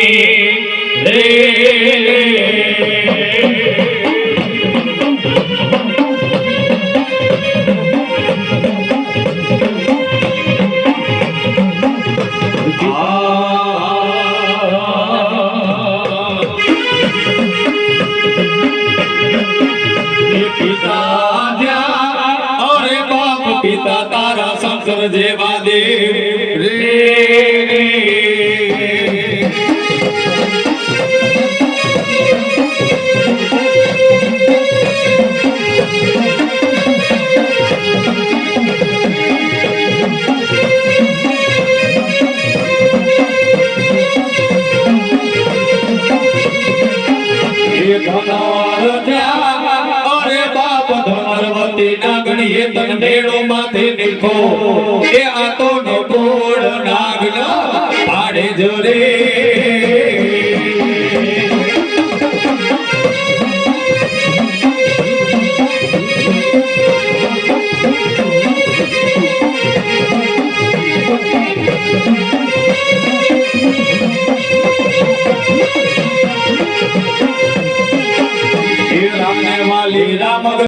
રે પિતા તારા શંકર જેવા દેવ રે નાગણીએ તન ઢેડો માથે નીખો એ આ તો નો ગોળ નાગના પાડે જરે